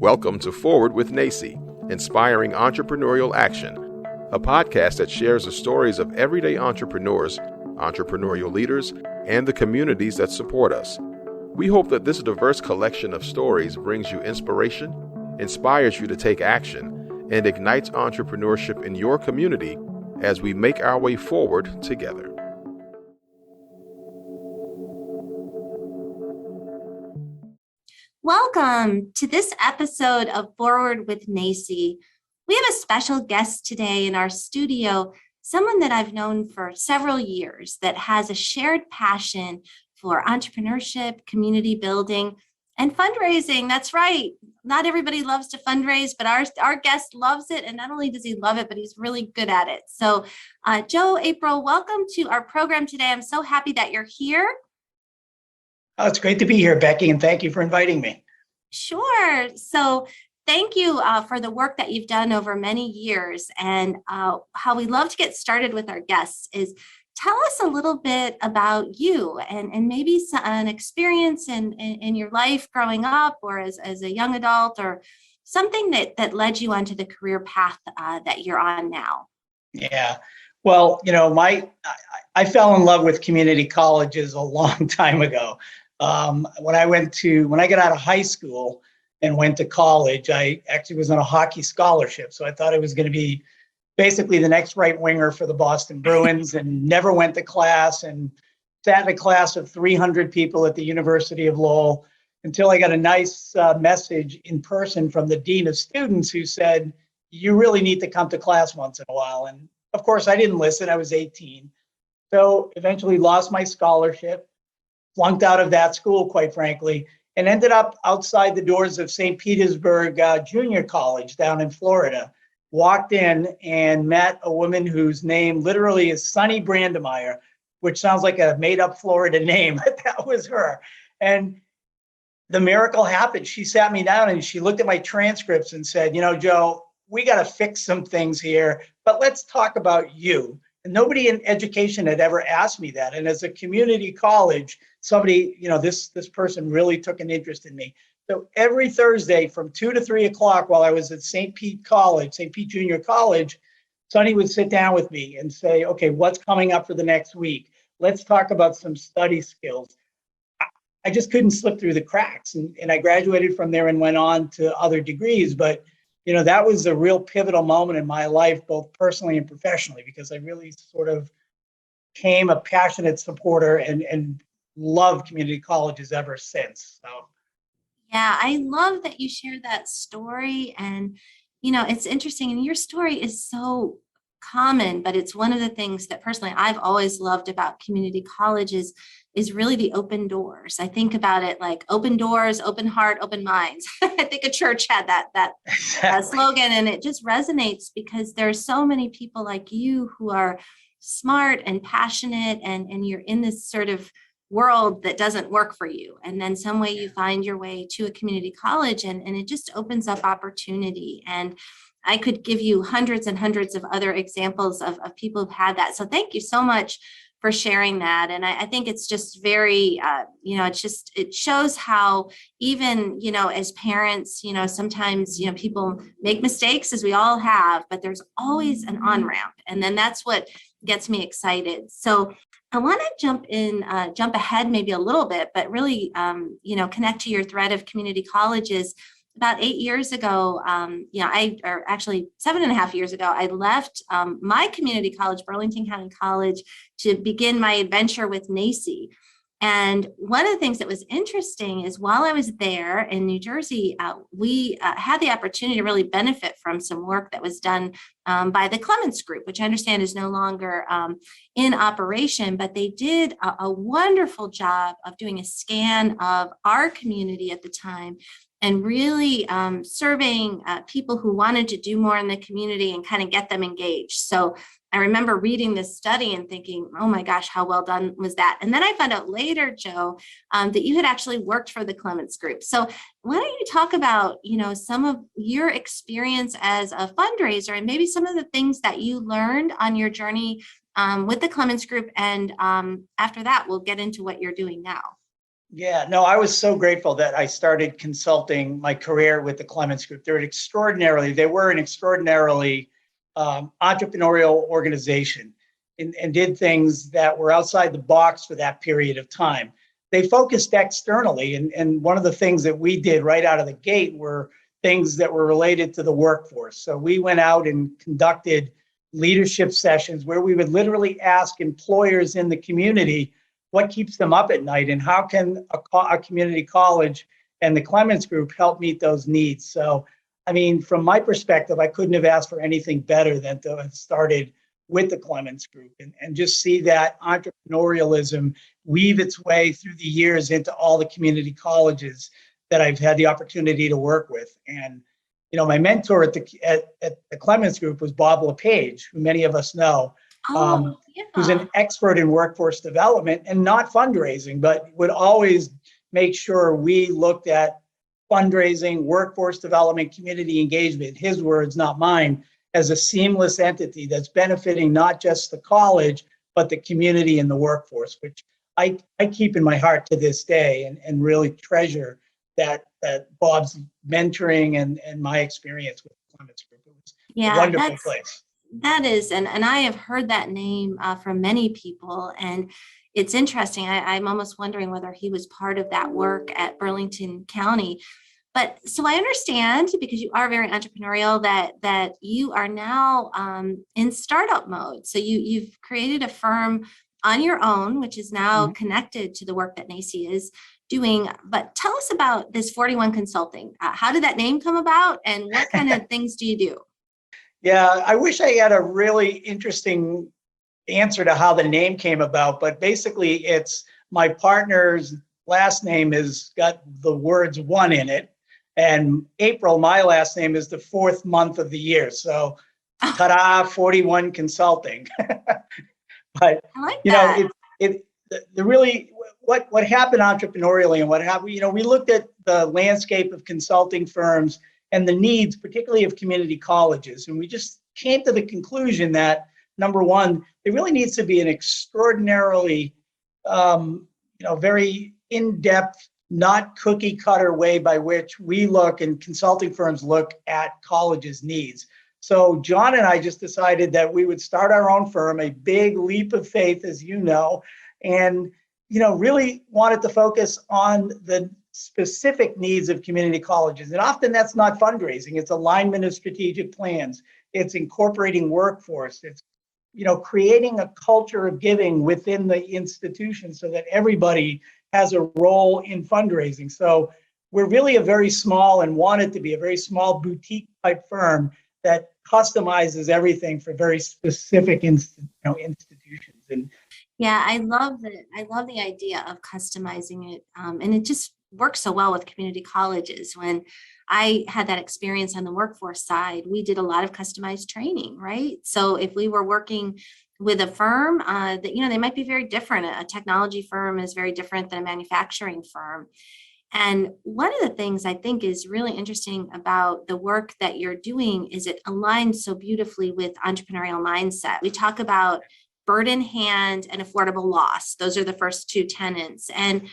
Welcome to Forward with NACCE, Inspiring Entrepreneurial Action, a podcast that shares the stories of everyday entrepreneurs, entrepreneurial leaders, and the communities that support us. We hope that this diverse collection of stories brings you inspiration, inspires you to take action, and ignites entrepreneurship in your community as we make our way forward together. Welcome to this episode of Forward with NACCE. We have a special guest today in our studio, someone that I've known for several years that has a shared passion for entrepreneurship, community building, and fundraising. That's right. Not everybody loves to fundraise, but our guest loves it. And not only does he love it, but he's really good at it. So Joe, April, welcome to our program today. I'm so happy that you're here. Oh, it's great to be here, Becky, and thank you for inviting me. Sure. So thank you for the work that you've done over many years. And how we love to get started with our guests is tell us a little bit about you and maybe an experience in your life growing up or as a young adult or something that led you onto the career path that you're on now. Yeah. Well, I fell in love with community colleges a long time ago. When I got out of high school and went to college, I actually was on a hockey scholarship. So I thought I was going to be basically the next right winger for the Boston Bruins and never went to class and sat in a class of 300 people at the University of Lowell until I got a nice message in person from the dean of students who said, you really need to come to class once in a while. And of course, I didn't listen. I was 18. So eventually lost my scholarship. Flunked out of that school, quite frankly, and ended up outside the doors of St. Petersburg Junior College down in Florida. Walked in and met a woman whose name literally is Sunny Brandemeyer, which sounds like a made-up Florida name, but that was her. And the miracle happened. She sat me down and she looked at my transcripts and said, Joe, we got to fix some things here, but let's talk about you. And nobody in education had ever asked me that. And as a community college, somebody, this person really took an interest in me. So every Thursday from 2 to 3 o'clock while I was at St. Pete Junior College, Sonny would sit down with me and say, okay, what's coming up for the next week? Let's talk about some study skills. I just couldn't slip through the cracks. And I graduated from there and went on to other degrees. But that was a real pivotal moment in my life, both personally and professionally, because I really sort of became a passionate supporter and loved community colleges ever since. So, yeah, I love that you share that story. And, it's interesting. And your story is so common, but it's one of the things that personally I've always loved about community colleges is really the open doors. I think about it like open doors, open heart, open minds. I think a church had that slogan, and it just resonates because there's so many people like you who are smart and passionate, and you're in this sort of world that doesn't work for you. And then some way you find your way to a community college and it just opens up opportunity. And I could give you hundreds and hundreds of other examples of people who've had that. So thank you so much for sharing that. And I think it's just very, it shows how even, as parents, sometimes, people make mistakes as we all have, but there's always an on-ramp. And then that's what gets me excited. So I want to jump ahead maybe a little bit, but really, connect to your thread of community colleges. About 8 years ago, actually 7.5 years ago, I left my community college, Burlington County College, to begin my adventure with NACCE. And one of the things that was interesting is while I was there in New Jersey, we had the opportunity to really benefit from some work that was done by the Clements Group, which I understand is no longer in operation, but they did a wonderful job of doing a scan of our community at the time and really serving people who wanted to do more in the community and kind of get them engaged. So I remember reading this study and thinking, oh my gosh, how well done was that? And then I found out later, Joe, that you had actually worked for the Clements Group. So why don't you talk about, some of your experience as a fundraiser and maybe some of the things that you learned on your journey with the Clements Group. And after that, we'll get into what you're doing now. Yeah, no, I was so grateful that I started consulting my career with the Clements Group. They were an extraordinarily entrepreneurial organization and did things that were outside the box for that period of time. They focused externally, and one of the things that we did right out of the gate were things that were related to the workforce. So we went out and conducted leadership sessions where we would literally ask employers in the community what keeps them up at night and how can a community college and the Clements Group help meet those needs. So, I mean, from my perspective, I couldn't have asked for anything better than to have started with the Clements Group and just see that entrepreneurialism weave its way through the years into all the community colleges that I've had the opportunity to work with. And, my mentor at the Clements Group was Bob LePage, who many of us know. Oh, Who's yeah. an expert in workforce development and not fundraising, but would always make sure we looked at fundraising, workforce development, community engagement, his words, not mine, as a seamless entity that's benefiting not just the college, but the community and the workforce, which I keep in my heart to this day and really treasure that Bob's mentoring and my experience with the Clements Group. It was a Yeah, wonderful place. that is, and I have heard that name from many people, and it's interesting. I'm almost wondering whether he was part of that work at Burlington County. But so I understand, because you are very entrepreneurial, that you are now in startup mode. So you've created a firm on your own, which is now connected to the work that NACCE is doing. But tell us about this 41 Consulting. How did that name come about, and what kind of things do you do? Yeah, I wish I had a really interesting answer to how the name came about, but basically it's my partner's last name has got the words one in it. And April, my last name, is the fourth month of the year. So ta-da, 41 Consulting. But I like that. the really what happened entrepreneurially and what happened, we looked at the landscape of consulting firms and the needs, particularly of community colleges. And we just came to the conclusion that, number one, there really needs to be an extraordinarily, very in-depth, not cookie cutter way by which we look and consulting firms look at colleges' needs. So John and I just decided that we would start our own firm, a big leap of faith, as you know, and really wanted to focus on the specific needs of community colleges. And often that's not fundraising, it's alignment of strategic plans, it's incorporating workforce, it's creating a culture of giving within the institution so that everybody has a role in fundraising. So we're really a very small, and wanted to be a very small boutique type firm that customizes everything for very specific institutions. And Yeah, I love it. I love the idea of customizing it. And it just works so well with community colleges. When I had that experience on the workforce side, we did a lot of customized training, right? So if we were working with a firm that, they might be very different. A technology firm is very different than a manufacturing firm. And one of the things I think is really interesting about the work that you're doing is it aligns so beautifully with entrepreneurial mindset. We talk about bird in hand and affordable loss. Those are the first two tenets. And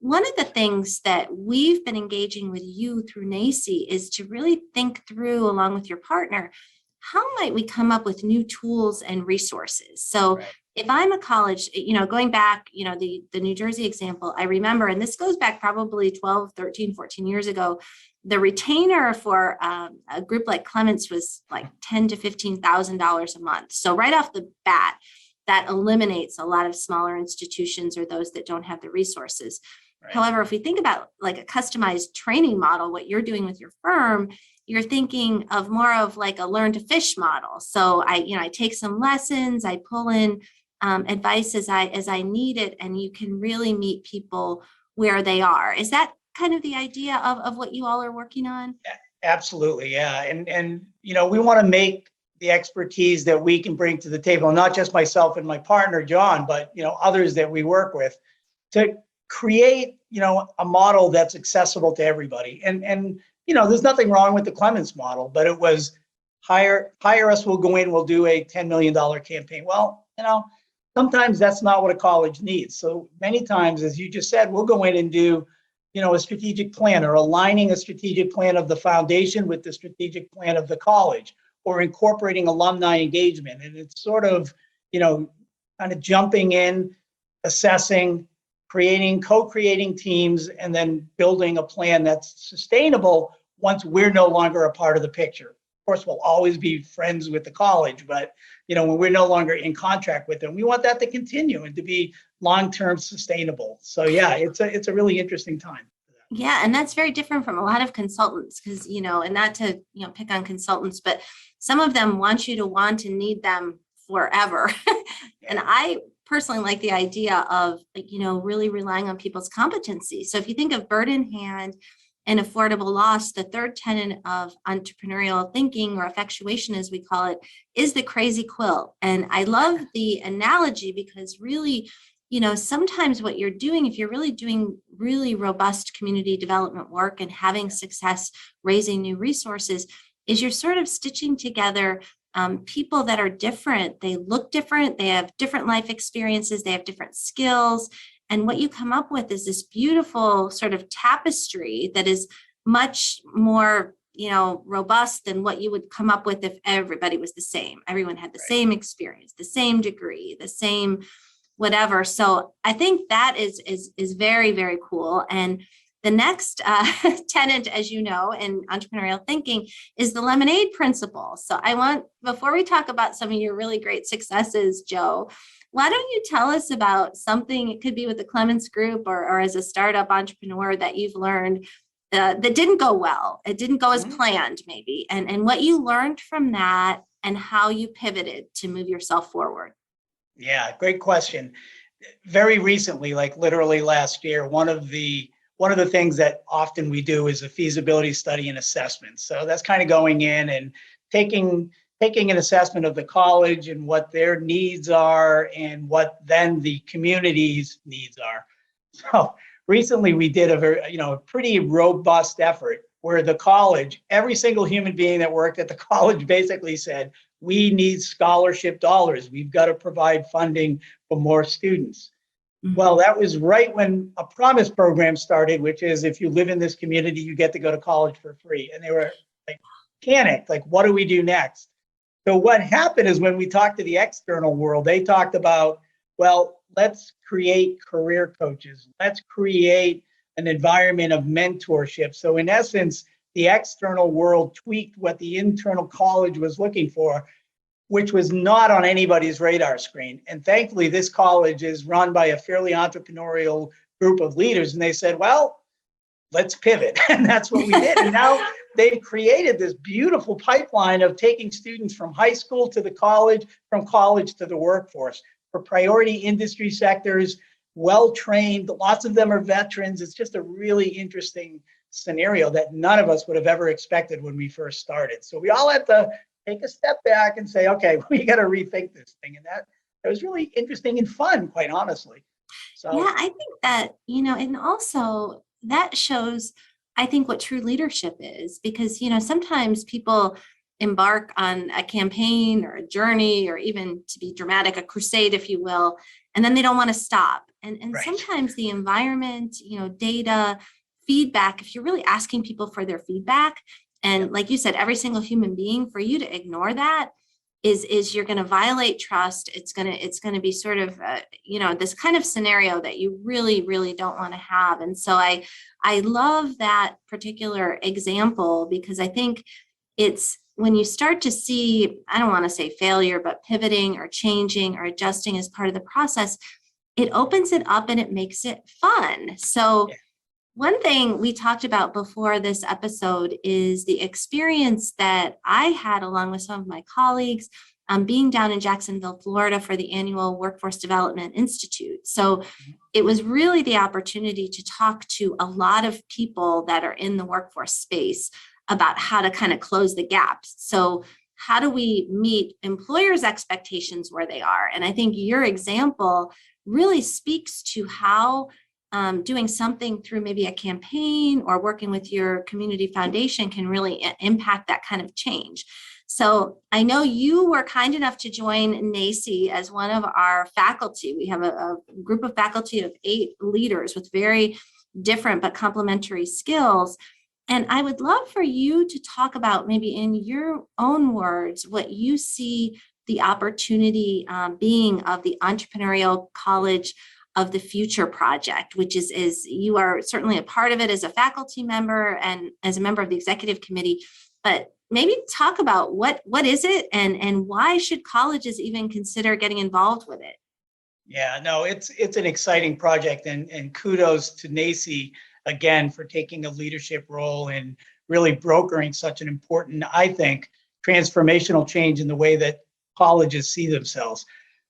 one of the things that we've been engaging with you through NACCE is to really think through, along with your partner, how might we come up with new tools and resources? So Right. If I'm a college, going back, the New Jersey example, I remember, and this goes back probably 12, 13, 14 years ago, the retainer for a group like Clements was like $10,000 to $15,000 a month. So right off the bat, that eliminates a lot of smaller institutions or those that don't have the resources. Right. However, if we think about like a customized training model, what you're doing with your firm, you're thinking of more of like a learn to fish model. So I take some lessons, I pull in advice as I need it, and you can really meet people where they are. Is that kind of the idea of what you all are working on? Absolutely, yeah. And we want to make the expertise that we can bring to the table, not just myself and my partner, John, but others that we work with, to create a model that's accessible to everybody. And there's nothing wrong with the Clements model, but it was hire us, we'll go in, we'll do a $10 million campaign. Well, sometimes that's not what a college needs. So many times, as you just said, we'll go in and do, a strategic plan, or aligning a strategic plan of the foundation with the strategic plan of the college, or incorporating alumni engagement. And it's sort of, kind of jumping in, assessing, co-creating teams, and then building a plan that's sustainable once we're no longer a part of the picture. Of course, we'll always be friends with the college, but when we're no longer in contract with them, we want that to continue and to be long-term sustainable. So yeah, it's a really interesting time. Yeah, and that's very different from a lot of consultants, because and not to pick on consultants, but some of them want you to want and need them forever. And I personally like the idea of really relying on people's competency. So if you think of bird in hand and affordable loss, the third tenet of entrepreneurial thinking, or effectuation as we call it, is the crazy quilt. And I love the analogy because really, sometimes what you're doing, if you're really doing really robust community development work and having success raising new resources, is you're sort of stitching together people that are different. They look different. They have different life experiences. They have different skills. And what you come up with is this beautiful sort of tapestry that is much more, robust than what you would come up with if everybody was the same. Everyone had the same experience, the same degree, the same whatever. So I think that is very, very cool. And the next tenet, as you know, in entrepreneurial thinking is the lemonade principle. So before we talk about some of your really great successes, Joe, why don't you tell us about something, it could be with the Clements Group or as a startup entrepreneur, that you've learned that didn't go well. It didn't go as planned, maybe, and what you learned from that and how you pivoted to move yourself forward. Yeah, great question. Very recently, like literally last year, one of the things that often we do is a feasibility study and assessment. So that's kind of going in and taking an assessment of the college and what their needs are and what then the community's needs are. So recently we did a pretty robust effort where the college, every single human being that worked at the college basically said, we need scholarship dollars. We've got to provide funding for more students. Mm-hmm. Well, that was right when a promise program started, which is if you live in this community, you get to go to college for free. And they were like panicked, like, what do we do next? So what happened is when we talked to the external world, they talked about, well, let's create career coaches. Let's create an environment of mentorship. So in essence, the external world tweaked what the internal college was looking for, which was not on anybody's radar screen. And thankfully, this college is run by a fairly entrepreneurial group of leaders. And they said, well, let's pivot. And that's what we did. And now they've created this beautiful pipeline of taking students from high school to the college, from college to the workforce, for priority industry sectors, well-trained. Lots of them are veterans. It's just a really interesting scenario that none of us would have ever expected when we first started. So we all had to take a step back and say, okay, we got to rethink this thing. And that was really interesting and fun, quite honestly. So yeah, I think that, and also that shows, I think, what true leadership is, because, sometimes people embark on a campaign or a journey, or even, to be dramatic, a crusade, if you will, and then they don't want to stop. And right. Sometimes the environment, data, feedback, if you're really asking people for their feedback, and like you said, every single human being, for you to ignore that is you're going to violate trust. It's going to be sort of, this kind of scenario that you really, really don't want to have. And so I love that particular example, because I think it's when you start to see, I don't want to say failure, but pivoting or changing or adjusting as part of the process, it opens it up and it makes it fun. So one thing we talked about before this episode is the experience that I had along with some of my colleagues being down in Jacksonville, Florida for the annual Workforce Development Institute. So it was really the opportunity to talk to a lot of people that are in the workforce space about how to kind of close the gaps. So how do we meet employers' expectations where they are? And I think your example really speaks to how doing something through maybe a campaign or working with your community foundation can really impact that kind of change. So I know you were kind enough to join NACCE as one of our faculty. We have a group of faculty of 8 leaders with very different but complementary skills. And I would love for you to talk about, maybe in your own words, what you see the opportunity being of the Entrepreneurial College of the Future project, which is you are certainly a part of it as a faculty member and as a member of the executive committee, but maybe talk about what is it and why should colleges even consider getting involved with it? Yeah, no, it's an exciting project, and kudos to NACCE again for taking a leadership role and really brokering such an important, I think, transformational change in the way that colleges see themselves.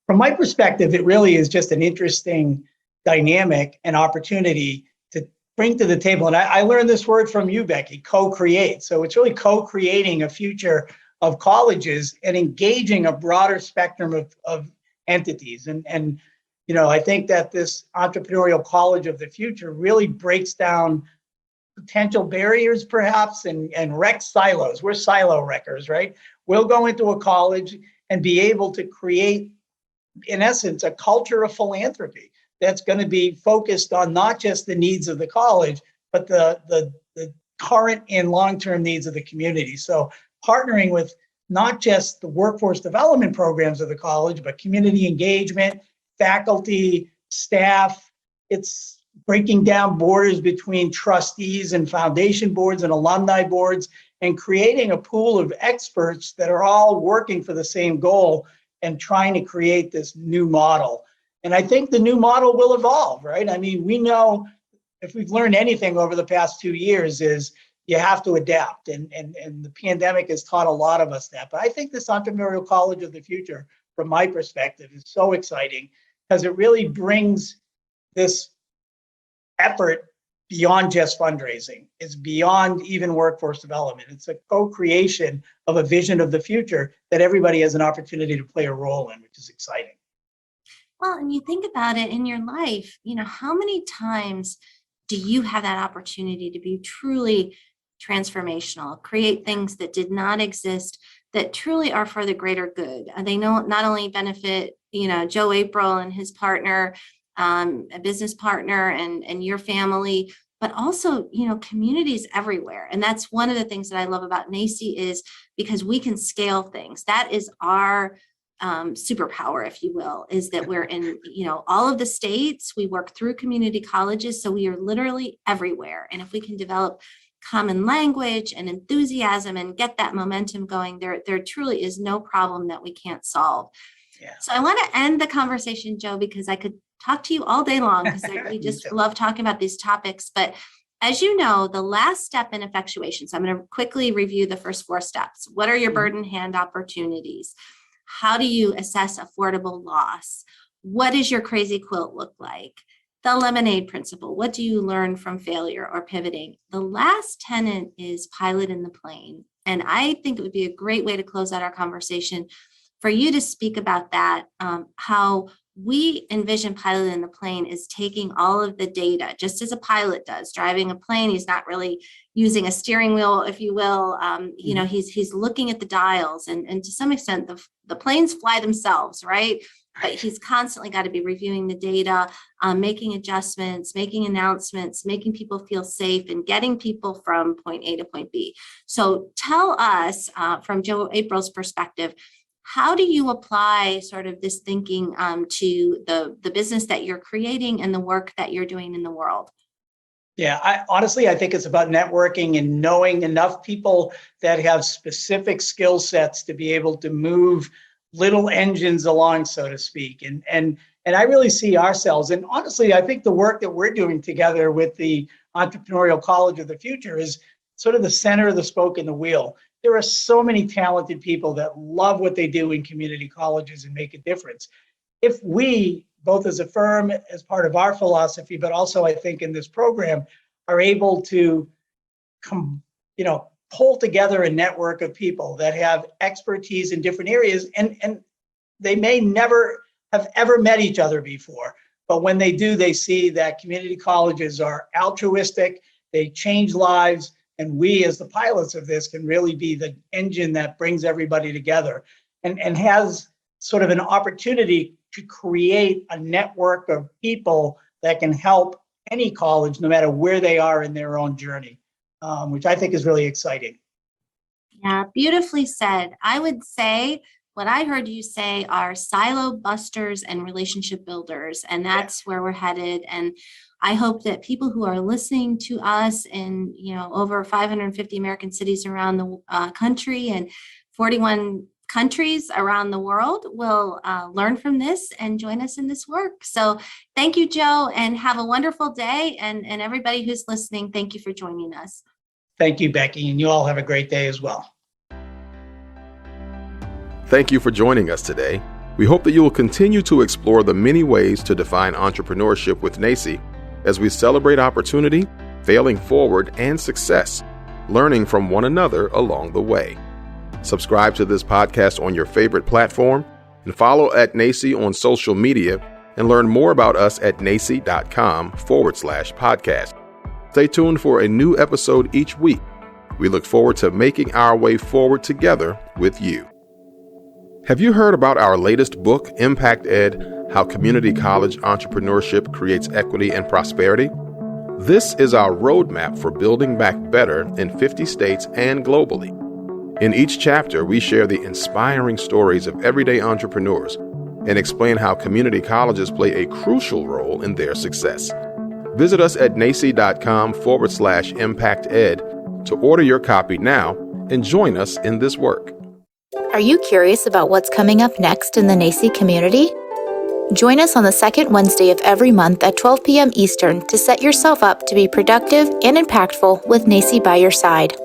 From my perspective, it really is just an interesting dynamic and opportunity to bring to the table. And I learned this word from you, Becky, co-create. So it's really co-creating a future of colleges and engaging a broader spectrum of entities. And I think that this Entrepreneurial College of the Future really breaks down potential barriers, perhaps, and wrecks silos. We're silo wreckers, right? We'll go into a college and be able to create, in essence, a culture of philanthropy that's going to be focused on not just the needs of the college, but the current and long-term needs of the community. So partnering with not just the workforce development programs of the college, but community engagement, faculty, staff. It's breaking down borders between trustees and foundation boards and alumni boards, and creating a pool of experts that are all working for the same goal and trying to create this new model. And I think the new model will evolve, right? I mean, we know, if we've learned anything over the past 2 years, is you have to adapt. And the pandemic has taught a lot of us that. But I think this Entrepreneurial College of the Future, from my perspective, is so exciting because it really brings this effort beyond just fundraising. It's beyond even workforce development. It's a co-creation of a vision of the future that everybody has an opportunity to play a role in, which is exciting. Well, and you think about it in your life, how many times do you have that opportunity to be truly transformational, create things that did not exist, that truly are for the greater good? And they not only benefit, Joe April and his partner, a business partner and your family, but also, communities everywhere. And that's one of the things that I love about NACCE, is because we can scale things. That is our superpower, if you will, is that we're in, all of the states. We work through community colleges. So we are literally everywhere. And if we can develop common language and enthusiasm and get that momentum going, there truly is no problem that we can't solve. Yeah. So I want to end the conversation, Joe, because I could talk to you all day long, because we just love talking about these topics. But as you know, the last step in effectuation, so I'm going to quickly review the first 4 steps. What are your bird in hand opportunities? How do you assess affordable loss? What does your crazy quilt look like? The lemonade principle. What do you learn from failure or pivoting? The last tenet is pilot in the plane. And I think it would be a great way to close out our conversation for you to speak about that, how we envision pilot in the plane is taking all of the data, just as a pilot does. Driving a plane, he's not really using a steering wheel, if you will. He's looking at the dials, and to some extent, the planes fly themselves, right? But he's constantly got to be reviewing the data, making adjustments, making announcements, making people feel safe, and getting people from point A to point B. So tell us, from Joe April's perspective, how do you apply sort of this thinking to the business that you're creating and the work that you're doing in the world? Yeah, I think it's about networking and knowing enough people that have specific skill sets to be able to move little engines along, so to speak. And I really see ourselves, and honestly, I think the work that we're doing together with the Entrepreneurial College of the Future is sort of the center of the spoke in the wheel. There are so many talented people that love what they do in community colleges and make a difference. If we, both as a firm, as part of our philosophy, but also I think in this program, are able to pull together a network of people that have expertise in different areas, and they may never have ever met each other before, but when they do, they see that community colleges are altruistic, they change lives, And we, as the pilots of this, can really be the engine that brings everybody together and has sort of an opportunity to create a network of people that can help any college, no matter where they are in their own journey, which I think is really exciting. Yeah, beautifully said. I would say what I heard you say are silo busters and relationship builders, and that's where we're headed. And I hope that people who are listening to us in, over 550 American cities around the country and 41 countries around the world will learn from this and join us in this work. So thank you, Joe, and have a wonderful day. And everybody who's listening, thank you for joining us. Thank you, Becky, and you all have a great day as well. Thank you for joining us today. We hope that you will continue to explore the many ways to define entrepreneurship with NACCE as we celebrate opportunity, failing forward, and success, learning from one another along the way. Subscribe to this podcast on your favorite platform and follow at NACCE on social media and learn more about us at nacce.com/podcast. Stay tuned for a new episode each week. We look forward to making our way forward together with you. Have you heard about our latest book, Impact Ed: How Community College Entrepreneurship Creates Equity and Prosperity? This is our roadmap for building back better in 50 states and globally. In each chapter, we share the inspiring stories of everyday entrepreneurs and explain how community colleges play a crucial role in their success. Visit us at nacce.com/impacted to order your copy now and join us in this work. Are you curious about what's coming up next in the NACCE community? Join us on the second Wednesday of every month at 12 p.m. Eastern to set yourself up to be productive and impactful with NACCE by your side.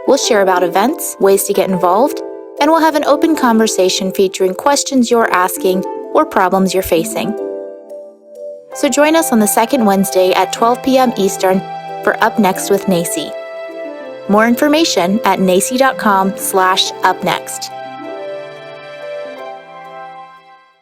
We'll share about events, ways to get involved, and we'll have an open conversation featuring questions you're asking or problems you're facing. So join us on the second Wednesday at 12 p.m. Eastern for Up Next with NACCE. More information at nacce.com/upnext.